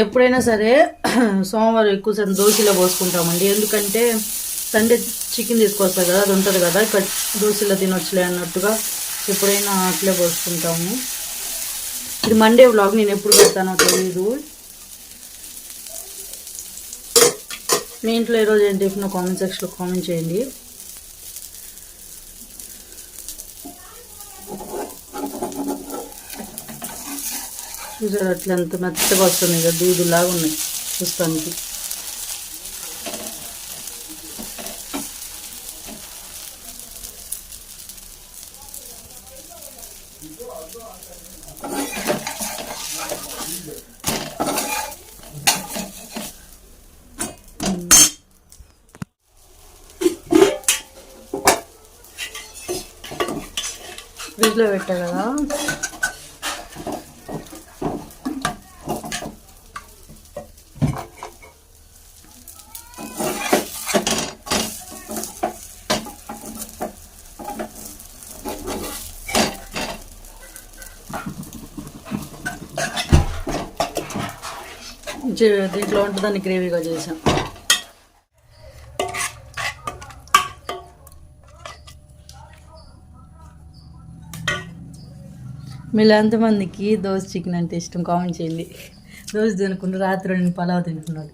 ఎప్పుడైనా సరే సోమవారం ఎక్కువ సార్ దోశలో పోసుకుంటామండి. ఎందుకంటే సండే చికెన్ తీసుకొస్తారు కదా, అది ఉంటుంది కదా, ఇక్కడ దోశలో తినొచ్చులే అన్నట్టుగా ఎప్పుడైనా అట్లే పోసుకుంటాము. ఇది మండే వ్లాగ్, నేను ఎప్పుడు పెడతానో తెలీదు. మీ ఇంట్లో ఈరోజు ఏం టిఫిన్ కామెంట్ సెక్షన్లో కామెంట్ చేయండి. చూసారు అట్లా ఎంత మెత్తగా వస్తుంది కదా, దూదులాగా ఉన్నాయి చూస్తానికి. ఫ్రిడ్జ్లో పెట్టా కదా, దీంట్లో ఉంటుందని గ్రేవీగా చేసాం. మీలో ఎంతమందికి దోశ చికెన్ అంటే ఇష్టం కామెంట్ చేయండి. దోశ తినకుండా రాత్రి నేను పలావ్ తింటున్నాడు.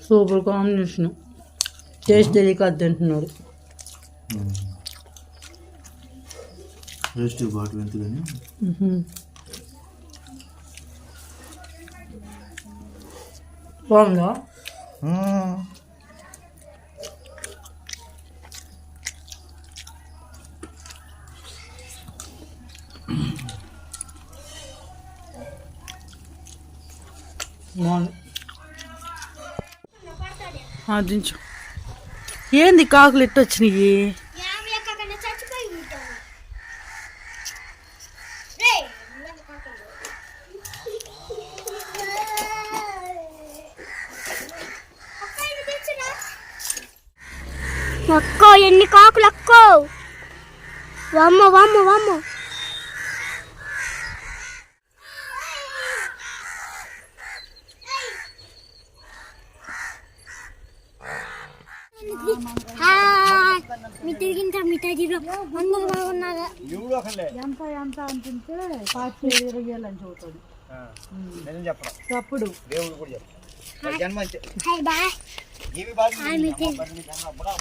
Super combination. టేస్ట్ తెలియక అది తింటున్నాడు. బాగుందా? దించు. ఏంది కాకులు ఇట్టు వచ్చినాయి? అక్కో ఎన్ని కాకులు అక్కో, వామ్మ వామ్మ వామ్మ. మీ తిరిగింటా మిఠాయిలో అందరూ బాగున్నారా? ఎంత ఎంత అంటుంటే 20 ఏళ్ళని చూస్తాడు తప్పుడు.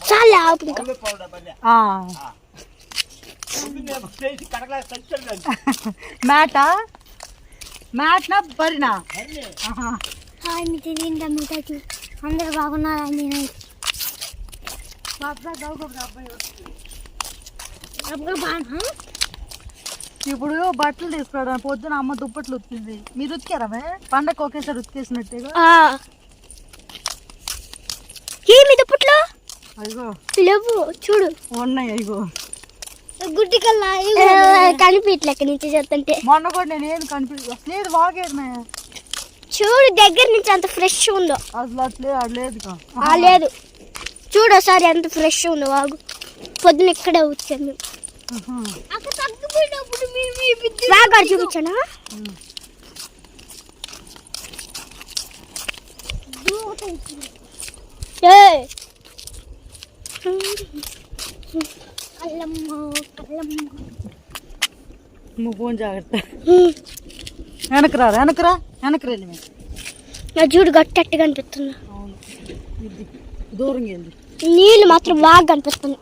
చాలా మ్యాటా మ్యాట్ నా బరినా. హాయ్ మీ తిరిగింటా మిఠాయి అందరూ బాగున్నారా? ఇప్పుడు బట్టలు తీసుకురావడం పొద్దున అమ్మ దుప్పట్లు ఉతికింది. మీరు ఉతికారా? పండగ ఒకేసారి ఉతికేసినట్టేగా. ఏమి దుప్పట్లు? అయ్యో లేవు, చూడు ఉన్నాయి. అయ్యో గుడ్డి కల్లా కనిపించలేక నుంచి చేస్తుంటే. మొన్న కూడా నేను ఏం కనిపించలేదు. వాగేది చూడు దగ్గర నుంచి అంత ఫ్రెష్ ఉందో. అసలు అట్లే లేదు లేదు, చూడు ఒకసారి ఎంత ఫ్రెష్ ఉందో. వాగు పొద్దున ఇక్కడే ఉతికాను. వాగాడు చూపించానా? ఫోన్ జాగ్రత్త. వెనకరా వెనకరా వెనకరా. నా చూడు గట్టట్టుగా అనిపిస్తుంది. దూరంగా వెళ్ళి నీళ్ళు మాత్రం బాగా కనిపిస్తుంది.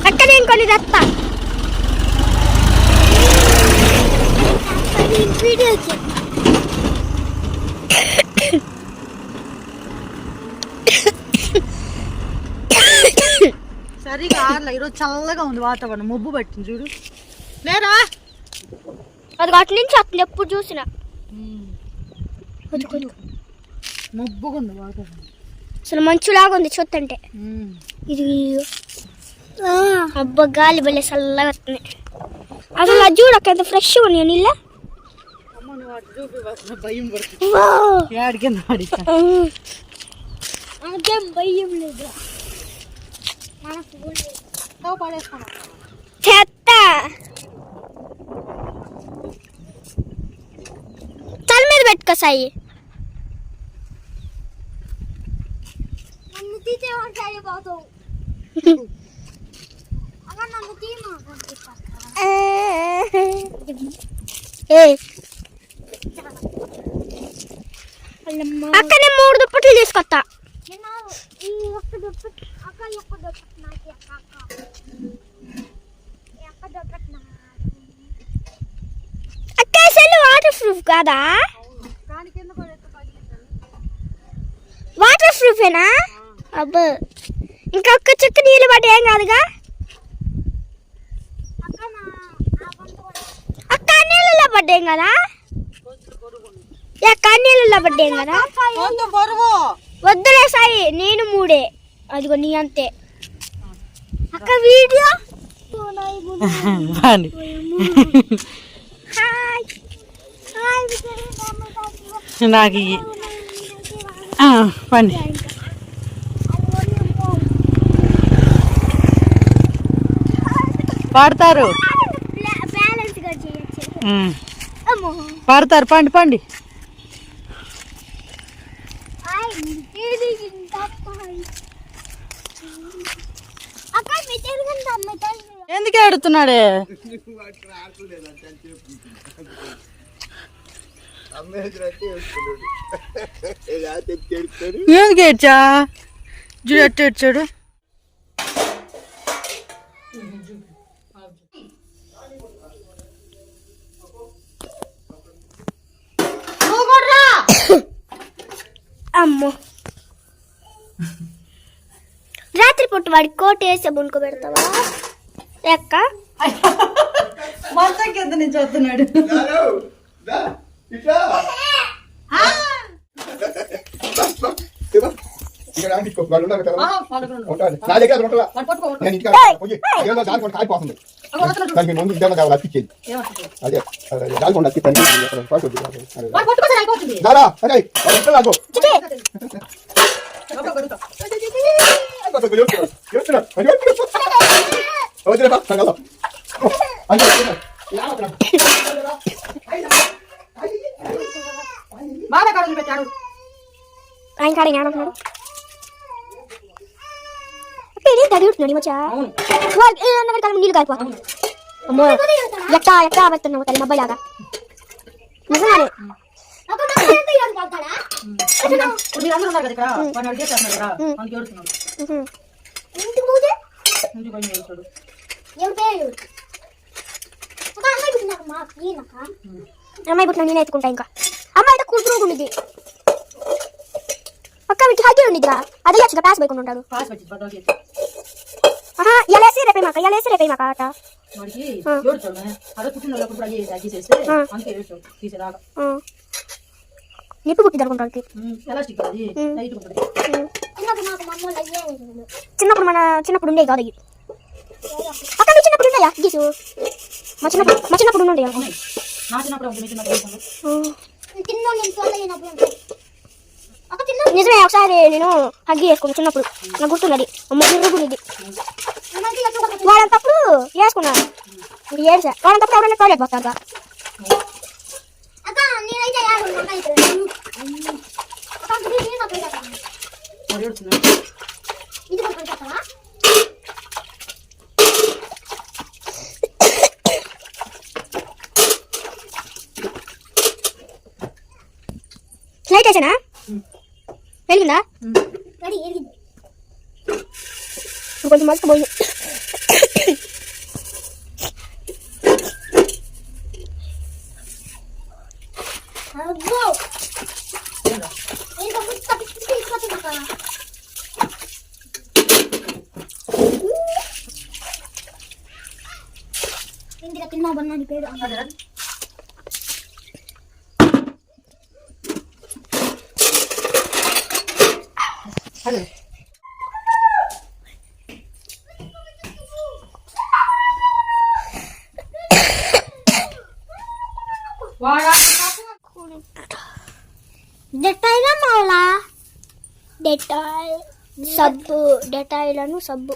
అక్క నేను కొన్ని తెస్తా. సరిగా ఆరలా. ఈరోజు చల్లగా ఉంది వాతావరణం, మబ్బు పట్టింది చూడు. లేరా అది అట్ల నుంచి అట్లా ఎప్పుడు చూసినా మబ్బుగా ఉంది వాతావరణం. అసలు మంచులాగా ఉంది చూస్తుంటే. ఇది అబ్బా గాలి భలే చల్లగా వస్తుంది. అసలు అది చూడక ఎంత ఫ్రెష్ ఉన్నాయి నీళ్ళ. నాకేం భయం లేదు. చెత్త తల మీద పెట్టుకో సాయి. అక్కనే 3 దుప్పట్లు తీసుకొస్తా. అక్క అసలు వాటర్ ప్రూఫ్ కాదా? వాటర్ ప్రూఫేనా? అబ్బా ఇంకా ఒక్క చుక్క నీళ్ళు పట్టి ఏం కాదుగా. అక్క నీళ్ళలో పడ్డాం కదా. అక్క నీళ్ళలో పడ్డాం కదా. వద్దులే సాయి, నేను 3. అదిగో నీ అంతే. అక్క వీడియో నాకు పండి పాడతారు పాడతారు పండి పండి. ఎందుకు ఆడుతున్నాడే? ఎందుకు ఏడ్చా? చూడు ఎట్టు ఏడ్చాడు. అమ్మో రాత్రి పూట వాడి కోట వేసే బుణుకు పెడతావా ఎక్క? మొత్తం కింద నుంచి వస్తున్నాడు. ఆయన కాడ ఏమంటున్నాడు? తగ్గుతున్నాడు ఈ మధ్య నీళ్ళు కాలిపోతాం. అమ్మో ఎట్టా ఎట్టా పెడుతున్నావు తల్లి అబ్బాయి లాగా. నిజంగానే అమ్మాయి పుట్టిన నేను ఎత్తుకుంటా. ఇంకా అమ్మాయి అయితే కూతురు ఉండిద్ది. అక్క వీటి హైట్ ఉండిద్దిరా. అదే వచ్చి పాస్ పోయకుండా ఉంటాడు. ఎలేసి రేపేమాక ఎలేసి రేపేమాక ఆట నిప్పు పుట్టి జరుగుంటాడు. చిన్నప్పుడు ఉండే కాదు అక్క. మీ చిన్నప్పుడు ఉన్నాయా గీసు? మా చిన్నప్పుడు ఉండే. నిజమే ఒకసారి నేను హగ్గి వేసుకున్నాను చిన్నప్పుడు. నాకు గుర్తున్నది. అమ్మ గుర్రుకునేది వాడంతప్పుడు వేసుకున్నాను. ఏడ్చా వాడంతప్పుడు ఎవరైనా టాయిలెట్ పోతారు. లైట్ వేసానా? వెలిగిందా? కొంచెం మస్తు పోయింది. తిన్నా బన్నా పేరు అదే డెటాయిల్ మావలా డెటాయిల్ సబ్బు డెటాయిలను సబ్బు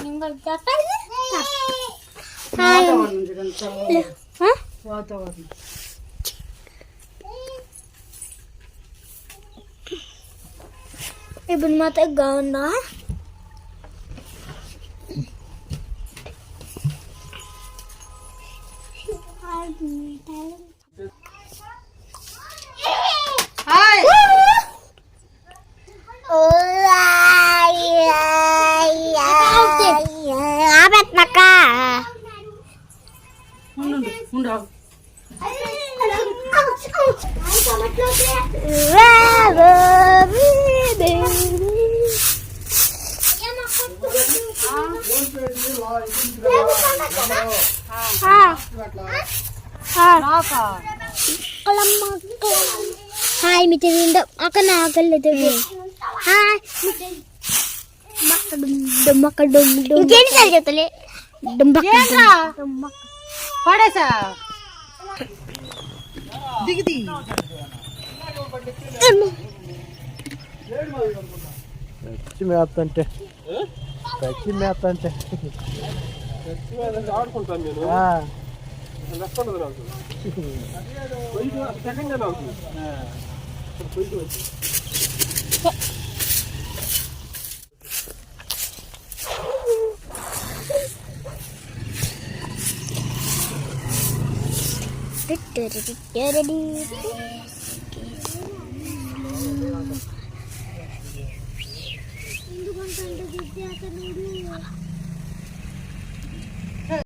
ఇంకా డెటాయిల్ వాతావరణం చూడండి. వాతావరణం ఇప్పుడు మా దగ్గర ఉందా హాయ్ ఆపెత్తక ఉండు ఉండు హాయ్ మిత్రులు అక్కడ నాగలేదు హాయ్ ఇంకేంటి సార్ చెప్తలే పడేసా దిగిది పచ్చి మేత అంటే పచ్చి మేత అంటే ఆడుకుంటాను నేను